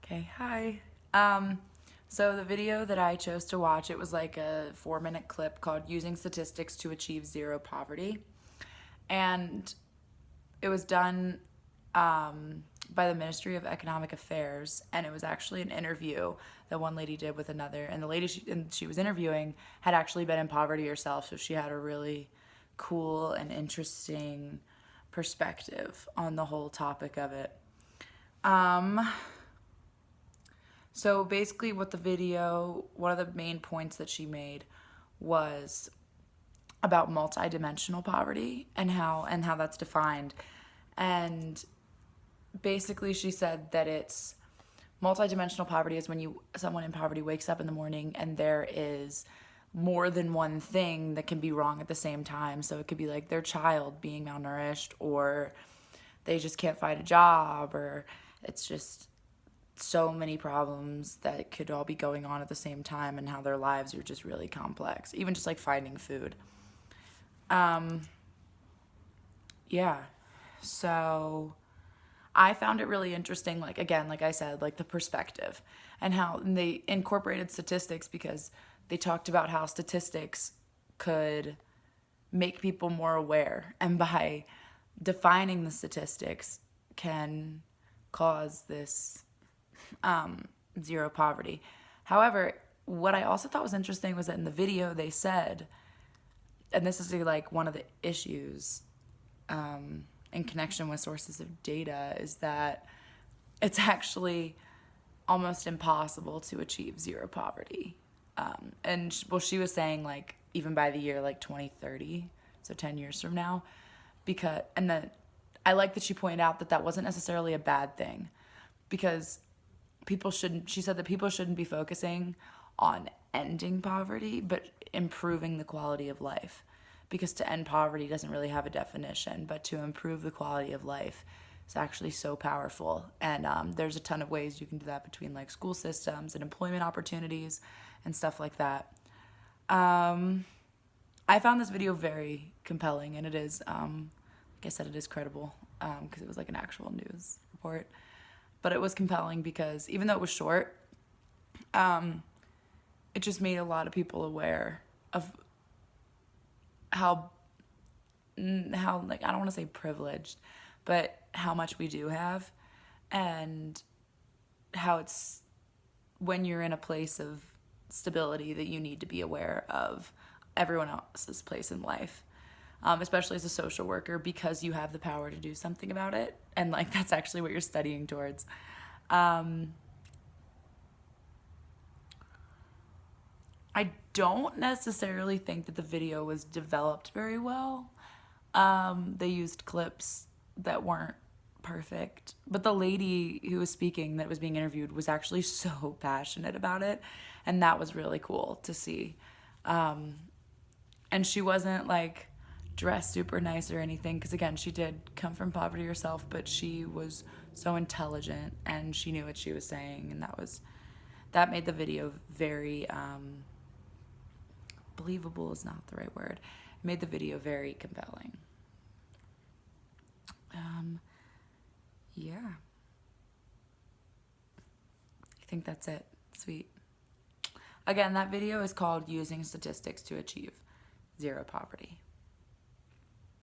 Okay, hi. So the video that I chose to watch, it was like a 4-minute clip called Using Statistics to Achieve Zero Poverty. And it was done by the Ministry of Economic Affairs, and it was actually an interview that one lady did with another. And the lady she was interviewing had actually been in poverty herself, so she had a really cool and interesting perspective on the whole topic of it. So basically, what the video, one of the main points that she made was about multidimensional poverty and how that's defined. And basically, she said that it's multidimensional poverty is when someone in poverty wakes up in the morning and there is more than one thing that can be wrong at the same time. So it could be like their child being malnourished, or they just can't find a job, or it's just so many problems that could all be going on at the same time, and how their lives are just really complex, even just like finding food. Yeah, so I found it really interesting, like, again, like I said, like the perspective and how they incorporated statistics, because they talked about how statistics could make people more aware, and by defining the statistics can cause this zero poverty. However, what I also thought was interesting was that in the video they said, and this is like one of the issues in connection with sources of data, is that it's actually almost impossible to achieve zero poverty. Well, she was saying like even by the year like 2030, so 10 years from now, because and then I like that she pointed out that that wasn't necessarily a bad thing, because she said that people shouldn't be focusing on ending poverty, but improving the quality of life. Because to end poverty doesn't really have a definition, but to improve the quality of life is actually so powerful. And there's a ton of ways you can do that, between like school systems and employment opportunities and stuff like that. I found this video very compelling, and it is, like I said, it is credible, because it was like an actual news report. But it was compelling because even though it was short, it just made a lot of people aware of how like, I don't want to say privileged, but how much we do have, and how it's when you're in a place of stability that you need to be aware of everyone else's place in life, especially as a social worker, because you have the power to do something about it, and like that's actually what you're studying towards. I don't necessarily think that the video was developed very well. They used clips that weren't perfect, but the lady who was speaking, that was being interviewed, was actually so passionate about it, and that was really cool to see. And she wasn't like dressed super nice or anything, because again, she did come from poverty herself, but she was so intelligent and she knew what she was saying, and that made the video very believable is not the right word. It made the video very compelling. Yeah. I think that's it. Sweet. Again, that video is called Using Statistics to Achieve Zero Poverty.